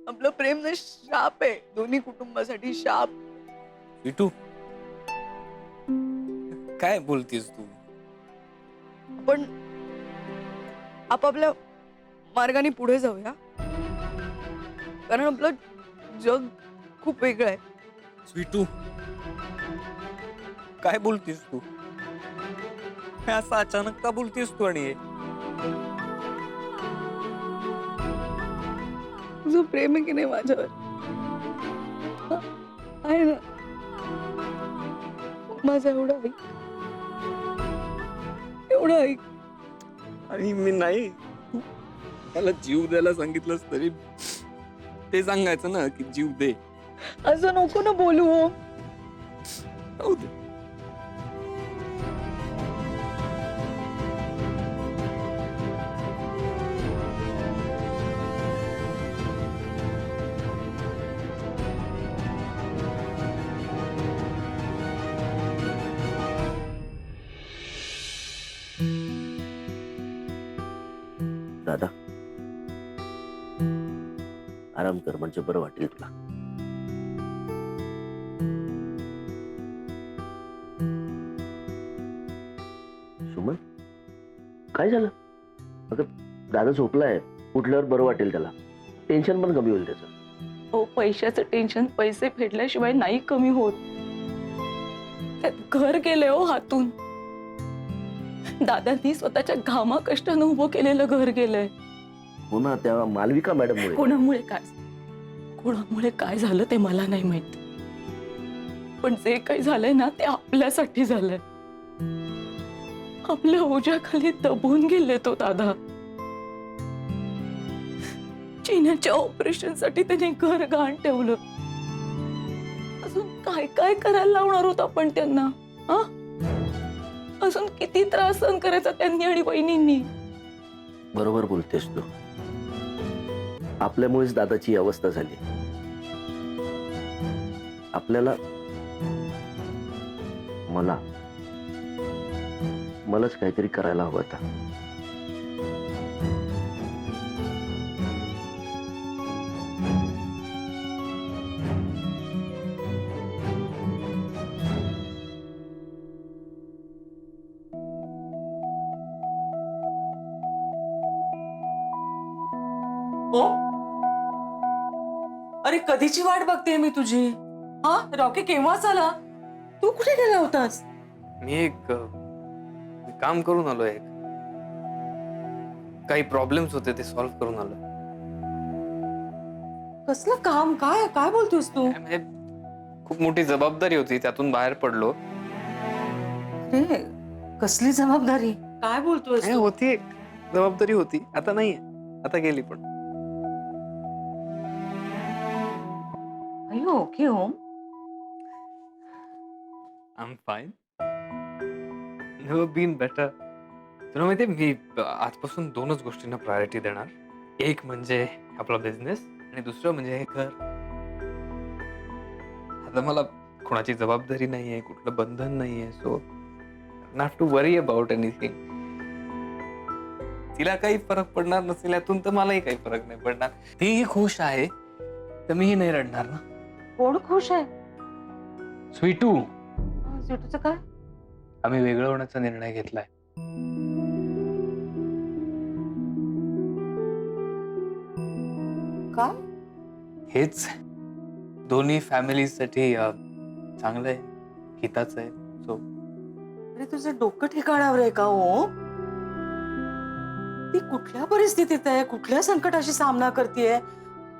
आपलं प्रेम ना शाप आहे, दोन्ही कुटुंबासाठी शाप. विटू, काय बोलतीस तू? आपण आपापल्या मार्गाने पुढे जाऊया, कारण आपलं जग खूप वेगळं आहे. स्वीटू, काय बोलतीस तू? हे असं अचानक का बोलतीस तू? आणि तुझं प्रेम आहे की नाही माझ्यावर? हा, आहे ना? माझं एवढं ऐक, एवढं ऐक. आणि मी नाही, तू मला जीव द्यायला सांगितलंस तरी ते सांगायचं ना की जीव दे. असं नको ना बोलू. राहू दे. दादा, आराम कर म्हणजे बरं वाटेल तुला. सुमन, काय झालं? अगं, दादा झोपलाय, उठल्यावर बरं वाटेल त्याला. टेन्शन पण कमी होईल त्याचं. हो, पैशाचं टेन्शन पैसे फेडल्याशिवाय नाही कमी होत. त्यात घर गेले हो हातून. दादांनी स्वतःच्या घामा कष्टानं उभं केलेलं घर गेलंय. हो ना, त्या मालविका मॅडम मुळे. कोणामुळे काय झालं ते मला नाही माहित, पण जे काही झालंय ना ते आपल्यासाठी झालंय. आपल्या ओझ्याखाली दबून गेले तो दादा. चिन्याच्या ऑपरेशन साठी त्याने घर गहाण ठेवलं. अजून काय काय करायला लावणार होत आपण त्यांना? हा, अजून किती त्रास सहन करायचा त्यांनी आणि वहिनींनी. बरोबर बोलतेस तू. आपल्यामुळेच दादाची ही अवस्था झाली. आपल्याला मलाच काहीतरी करायला हवं आता. हो, अरे कधीची वाट बघते मी तुझी. हा, रॉकी केव्हाच आला? तू कुठे गेला होतास? मी एक काम करून आलोय. काही प्रॉब्लेम्स होते ते सॉल्व्ह करून आलोय. कसलं काम? काय काय बोलतोस तू? म्हणजे खूप मोठी जबाबदारी होती, त्यातून बाहेर पडलो. अरे कसली जबाबदारी? काय बोलतोस नाही, तू? होती एक जबाबदारी होती, आता नाहीये. आता गेली. पण Are you okay, Om? I am fine. Never been better. तुला माहितीये, मी आजपासून दोनच गोष्टींना प्रायोरिटी देणार. एक म्हणजे आपला बिझनेस आणि दुसरं म्हणजे हे घर. आता मला कोणाची जबाबदारी नाहीये, कुठलं बंधन नाहीये, so not to worry about anything. तिला काही फरक पडणार नसेल यातून, तर मलाही काही फरक नाही पडणार. तीही खुश आहे तर मीही नाही रडणार ना. कोण खुश आहे? स्वीटू, स्वीटूचं काय? आम्ही वेगळं होण्याचा निर्णय घेतलाय. काय? हेच दोन्ही फॅमिलीसाठी चांगलं आहे, हिताचं आहे. सो अरे तुझं डोकं ठिकाणावर आहे का ओम? ती कुठल्या परिस्थितीत आहे, कुठल्या संकटाशी सामना करतेय?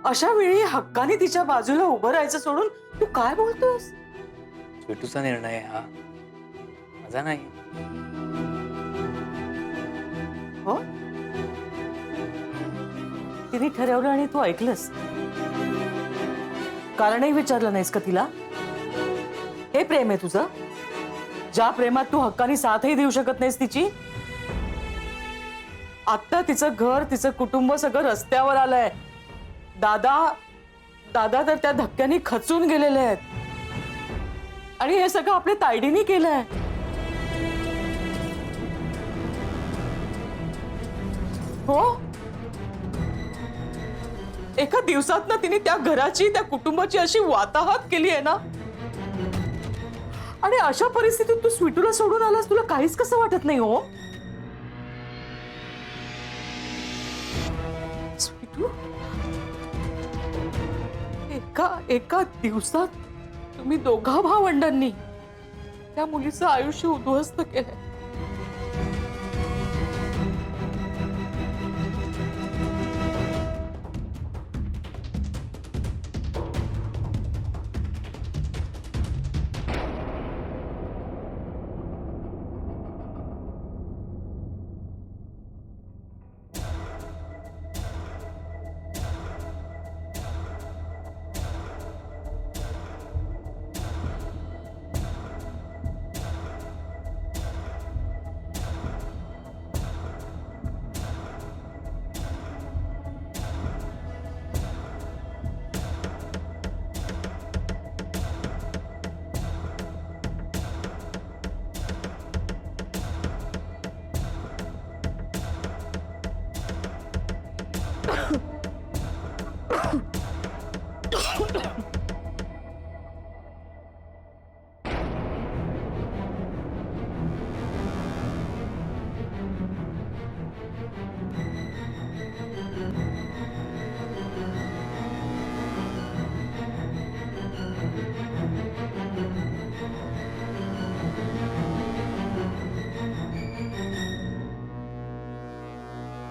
अशा वेळी हक्काने तिच्या बाजूला उभं राहायचं सोडून तू काय बोलतोस? स्वीटूचा निर्णय हा, माझा नाही. हो, तिने ठरवलं आणि तू ऐकलंस? कारणही विचारलं नाहीस का तिला? हे प्रेम आहे तुझं? ज्या प्रेमात तू हक्काने साथही देऊ शकत नाहीस तिची? आता तिचं घर, तिचं कुटुंब सगळं रस्त्यावर आलंय. दादा तर त्या धक्क्याने खचून गेलेले आहेत. आणि हे सगळं आपल्या तायडीने केलंय. हो, एका दिवसात ना तिने त्या घराची त्या कुटुंबाची अशी वाताहत केली आहे ना. आणि अशा परिस्थितीत तू स्वीटूला सोडून आलास, तुला काहीच कसं वाटत नाही हो? स्वीटू, एका दिवसात तुम्ही दोघा भावंडांनी त्या मुलीचं आयुष्य उद्ध्वस्त केलंय.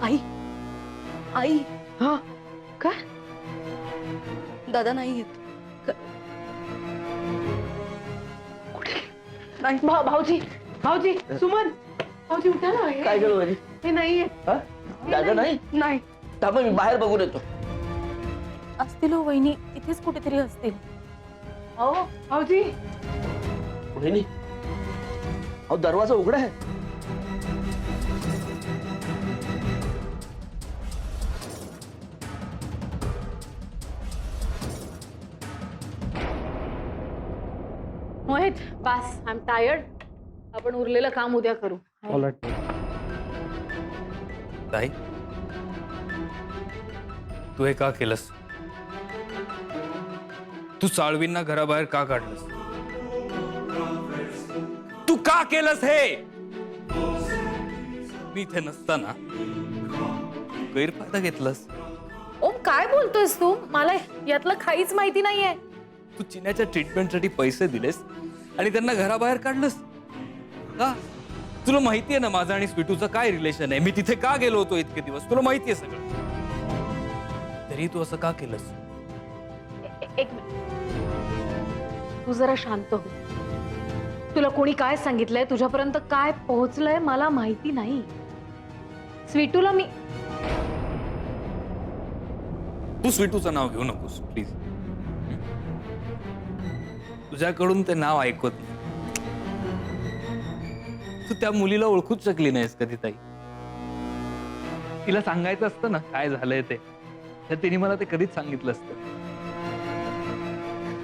आई आई हा, काय? दादा नाही येत. नाही. भाऊजी, सुमन, भाऊजी उठा ना. काय केलं माझी? हे नाहीये. हा? दादा नाही? नाही. थांबा, मी बाहेर बघून येतो. असतील हो वहिनी, इथेच कुठेतरी असतील. अहो भाऊजी. वहिनी, अहो दरवाजा उघडा आहे. मोहित, बस, आय एम टायर्ड. आपण उरलेलं काम उद्या करू. ताई, तू हे का केलंस? तू साळवींना घराबाहेर का काढलंस? तू का केलंस हे? मी इथे नसताना गैरफायदा घेतलास. ओम, काय बोलतोयस तू? मला यातलं काहीच माहिती नाहीये. तू चिन्याच्या ट्रीटमेंटसाठी पैसे दिलेस आणि त्यांना घराबाहेर काढलंस का? तुला माहितीये ना माझं आणि स्वीटूचं काय रिलेशन आहे. मी तिथे का गेलो होतो इतके दिवस, तुला माहितीये सगळं. तरी तू असं का केलंस? एक मिनिट, तू जरा शांत हो. तुला कोणी काय सांगितलंय, तुझ्यापर्यंत काय पोहोचलंय मला माहिती नाही. स्वीटूला मी तू स्वीटूचं नाव घेऊ नकोस प्लीज. तुझ्याकडून ते नाव ऐकत नाही. तू त्या मुलीला ओळखूच शकली नाहीस कधी ताई. तिला सांगायचं असतं ना काय झालंय ते, तर तिने मला ते कधीच सांगितलं असतं.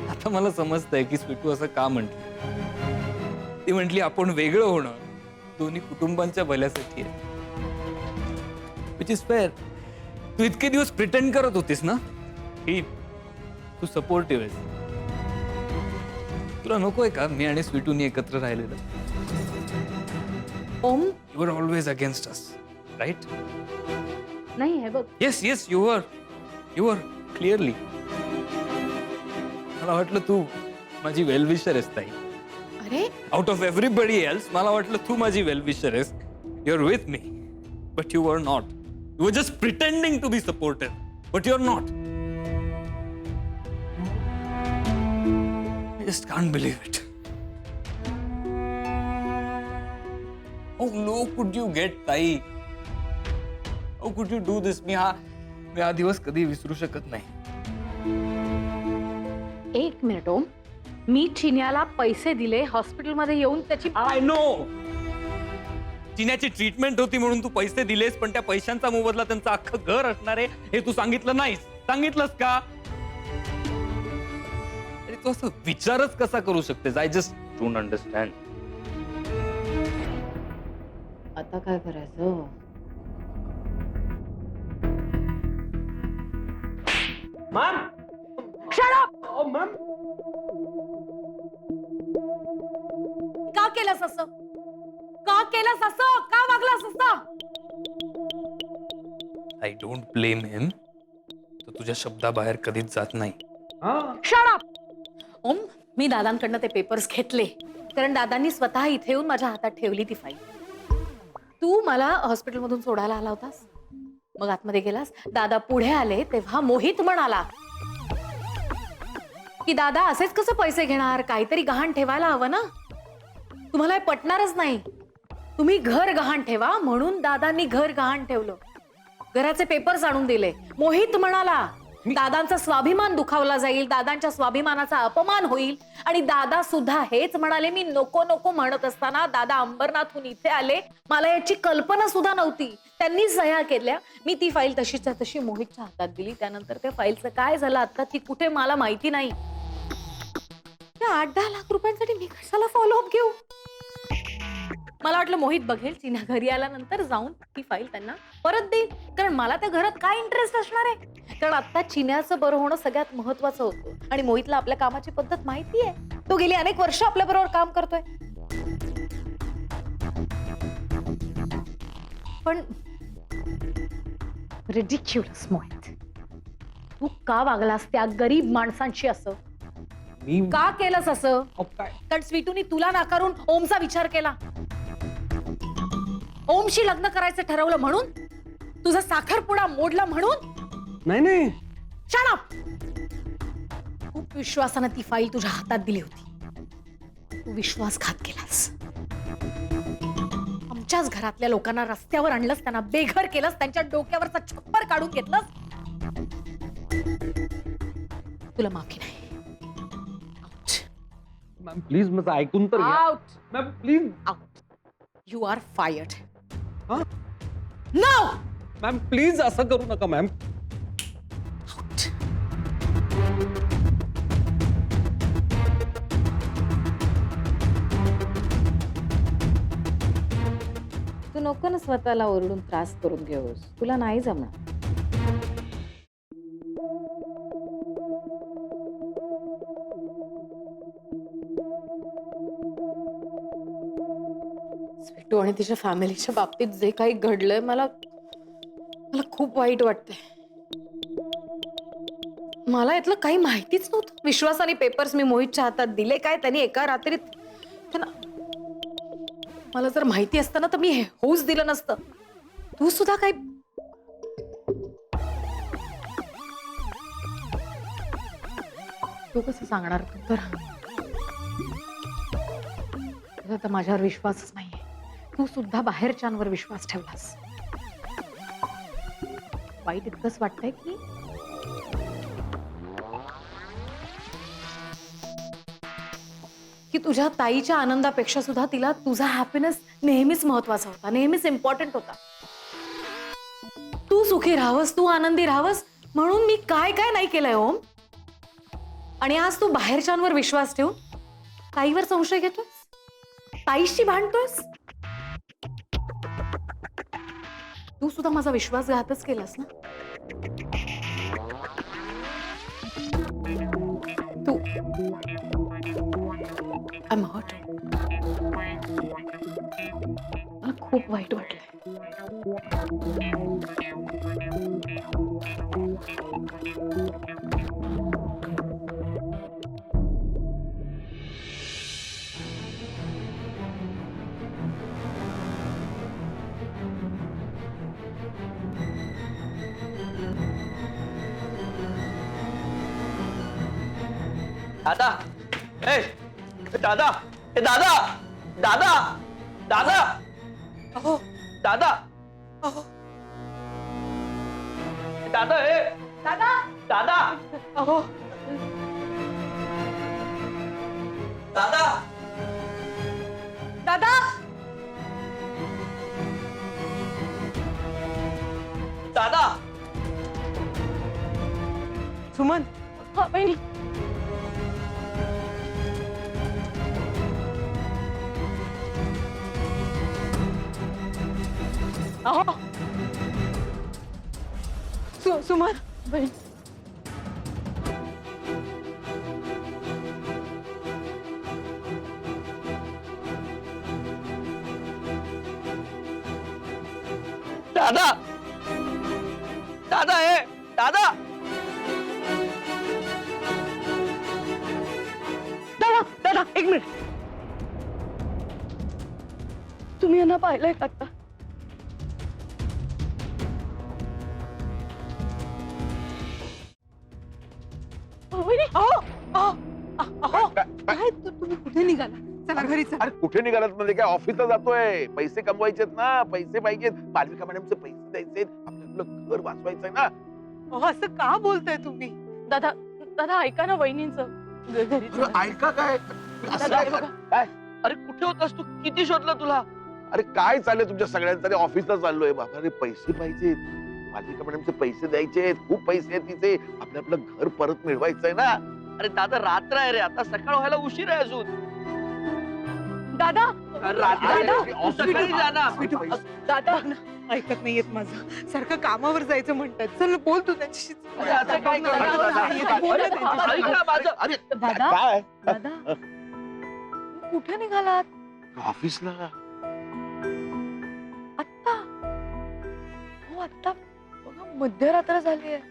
आता मला समजतंय की स्वीटू असं का म्हटली. ती म्हटली आपण वेगळं होणं दोन्ही कुटुंबांच्या भल्यासाठी आहे. Which is fair. तू इतके दिवस प्रिटेंड करत होतीस ना की तू सपोर्टिव्ह आहेस. तुला नकोय का मी आणि स्वीटूनी एकत्र राहिलेलं? Om, you are always against us, right? नाही हे बघ. Yes yes, you are clearly. मला वाटलं तू माझी वेलविशर आहेस ताई. अरे आउट ऑफ एव्हरीबडी एल्स मला वाटलं तू माझी वेलविशर आहेस. You are with me, but you are not. You are just pretending to be supportive, but you are not. I just can't believe it. How low could you get, ताई? How could you do this? मी हा दिवस कधी विसरू शकत नाही. एक minute ओम, मी चिन्याला पैसे दिले हॉस्पिटलमध्ये येऊन त्याची. आय नो चिन्याची ट्रीटमेंट होती म्हणून तू पैसे दिलेस, पण त्या पैशांचा मोबदला त्यांचं अख्खं घर असणार आहे हे तू सांगितलं नाहीस. सांगितलंस का? अरे तू असं विचारच कसा करू शकतेस? I just don't understand. आता काय करायचं? Ma'am Shut up! मॅम का केलंस असं? का केलंस असं? का वागलास असं? आय डोंट ब्लेम हिम. तो तुझ्या शब्दाबाहेर कधीच जात नाही. Shut up! ओम, मी दादांकडनं ते पेपर्स घेतले कारण दादांनी स्वतः इथे येऊन माझ्या हातात ठेवली ती फाईल. तू मला हॉस्पिटलमधून सोडायला आला होतास, मग आतमध्ये गेलास. दादा पुढे आले तेव्हा मोहित म्हणाला की दादा असेच कसं पैसे घेणार, काहीतरी गहाण ठेवायला हवं ना. तुम्हाला हे पटणारच नाही. तुम्ही घर गहाण ठेवा म्हणून दादांनी घर गहाण ठेवलं. घराचे पेपर्स आणून दिले. मोहित म्हणाला दादांचा स्वाभिमान दुखावला जाईल, दादांच्या स्वाभिमानाचा अपमान होईल. आणि दादा सुद्धा हेच म्हणाले. मी नको नको म्हणत असताना दादा अंबरनाथहून इथे आले. मला याची कल्पना सुद्धा नव्हती. त्यांनी सह्या केल्या. मी ती फाईल तशीच्या तशी मोहितच्या हातात दिली. त्यानंतर त्या फाईलचं काय झालं आता ती कुठे मला माहिती नाही. त्या 8-10 लाख रुपयांसाठी मी कशाला फॉलोअप घेऊ? मला वाटलं मोहित बघेल, चिन्हा घरी आल्यानंतर जाऊन ती फाईल त्यांना परत देईल. कारण मला त्या घरात काय इंटरेस्ट असणार आहे? कारण आता चिन्याचं बरं होणं सगळ्यात महत्वाचं होतं. आणि मोहितला आपल्या कामाची पद्धत माहिती आहे. तो गेली अनेक वर्ष आपल्या बरोबर काम करतोय. पण रिडिक्युलस मोहित, तू का वागलास त्या गरीब माणसांशी असं? मी का केलंस असं? काय कारण स्वीटूनी तुला नाकारून ओमचा विचार केला. ओमशी लग्न करायचं ठरवलं म्हणून, तुझा साखरपुडा मोडला म्हणून. नाही Shut up! खूप विश्वासानं ती फाईल तुझ्या हातात दिली होती. तू विश्वासघात केलास. आमच्याच घरातल्या लोकांना रस्त्यावर आणलंस, त्यांना बेघर केलंस, त्यांच्या डोक्यावरचा छप्पर काढून घेतलंस. तुला माफी नाही. मॅम प्लीज माझं ऐकून तर घ्या. Out ma'am please. Out. You are fired. Huh? Now. Ma'am please असं करू नका मॅम. तू नको ना स्वतःला ओरडून त्रास करून घेऊस. तुला नाही जमणार. स्वीटू आणि तिच्या फॅमिलीच्या बाबतीत जे काही घडलंय, मला खूप वाईट वाटतंय. मला यातलं काही माहितीच नव्हतं. विश्वासाने पेपर्स मी मोहितच्या हातात दिले. काय त्यांनी एका रात्रीत त्यांना, मला जर माहिती असतं ना तर मी हे होऊच दिलं नसतं. तू सुद्धा काय तू कसं सांगणार? तू तर माझ्यावर विश्वासच नाहीये. तू सुद्धा बाहेरच्यांवर विश्वास ठेवलास. वाईट इतकंच वाटतंय की तुझ्या ताईच्या आनंदापेक्षा सुद्धा तिला तुझा हॅपीनेस नेहमीच महत्वाचा होता, नेहमीच इम्पॉर्टंट होता. तू सुखी राहावस, तू आनंदी राहावस म्हणून मी काय काय नाही केलंय ओम. आणि आज तू बाहेरच्यांवर विश्वास ठेवून ताईवर संशय घेतोस, ताईशी भांडतोस. तू सुद्धा माझा विश्वासघातच केलास ना. तू I'm hurt. मला खूप वाईट वाटलंय. दादा ए दादा ए दादा दादा दादा अहो दादा अहो दादा ए दादा दादा अहो दादा दादा दादा सुमन, हा बहिणी. सुमन, बहीण दादा दादा दादा दादा दादा एक मिनिट. तुम्ही यांना पाहिलंय का आता? काय तुम्ही कुठे निघाला? चला घरी चला. अरे कुठे निघालात म्हणजे काय ऑफिसला जातोय पैसे कमवायचेत ना पैसे पाहिजेत मालविका मॅडमचे पैसे द्यायचे आपलं घर वाचवायचंय ना असं का बोलताय तुम्ही? दादा दादा ऐका ना वहिनींचं. घरी अरे चला. ऐका काय असं दादा, काय हे बघा. काय अरे कुठे होतास तू? किती शोधलं तुला? अरे काय चाललंय तुमच्या सगळ्यांचं ऑफिसला चाललोय बाबा अरे पैसे पाहिजेत मालविका मॅडमचे पैसे द्यायचे खूप पैसे आहेत तिचे आपलं घर परत मिळवायचंय ना अरे दादा रात्र आहे रे, आता सकाळ व्हायला उशीर आहे अजून. दादा रात्री दादा, आहे, तू सकाळी जा ना. दादा ऐकत नाहीयेत माझं. सारखं कामावर जायचं म्हणतात. चल बोल तू त्यांच्याशी. अरे आता काय करणार? बोला अरे, त्यांच्याशी. ऐक ना माझं. अरे दादा काय दादा कुठे निघालात ऑफिसला आत्ता? हो आत्ता बघा मध्यरात्र झाली आहे.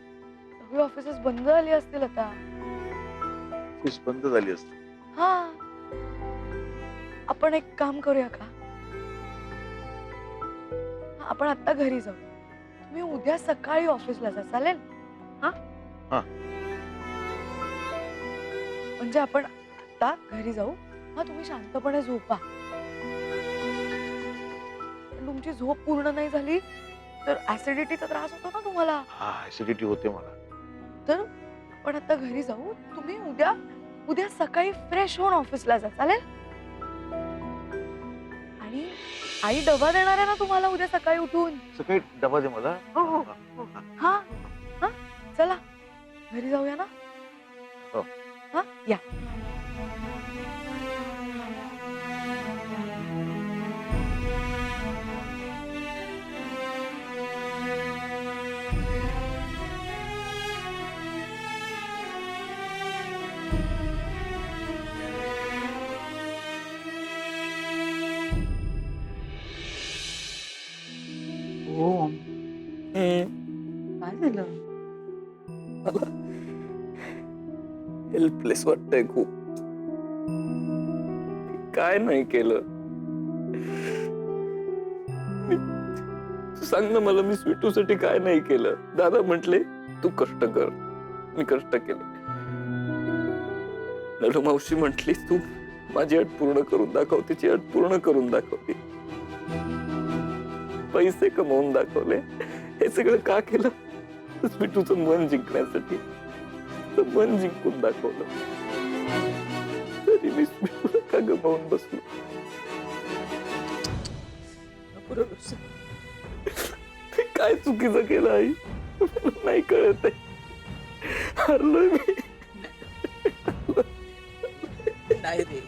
सगळी ऑफिसेस बंद झाली असतील आता. ऑफिस बंद झाली असते हा आपण एक काम करूया का? आपण आता घरी जाऊ. तुम्ही उद्या सकाळी ऑफिसला जा, चालेल? हा हा. म्हणजे आपण आता घरी जाऊ. हा तुम्ही शांतपणे झोपा. पण तुमची झोप पूर्ण नाही झाली तर ऍसिडिटीचा त्रास होतो ना तुम्हाला. हा ऍसिडिटी होते मला तर आपण आता घरी जाऊ. तुम्ही उद्या सकाळी फ्रेश होऊन ऑफिसला जा, चालेल? आणि आई डबा देणार आहे ना तुम्हाला उद्या सकाळी उठून. सकाळी डबा दे मला हो, हो. हा हा चला घरी जाऊया ना. हो. हा या. ओम काय झालं? हेल्पलेस वाटतंय खूप. काय नाही केलं. सांग ना मला, मी स्वीटूसाठी काय नाही केलं. दादा म्हटले तू कष्ट कर, मी कष्ट केले. नडू मावशी म्हटली तू माझी अट पूर्ण करून दाखव, तिची अट पूर्ण करून दाखवली. पैसे कमवून दाखवले. हे सगळं का केलं? स्वीटूचं मन जिंकण्यासाठी. मन जिंकून दाखवलं. तरी मी स्वीटूला का गमावून बसलो? काय चुकीचं केलं आई? मला नाही कळत आहे. हरलोय मी. नाही रे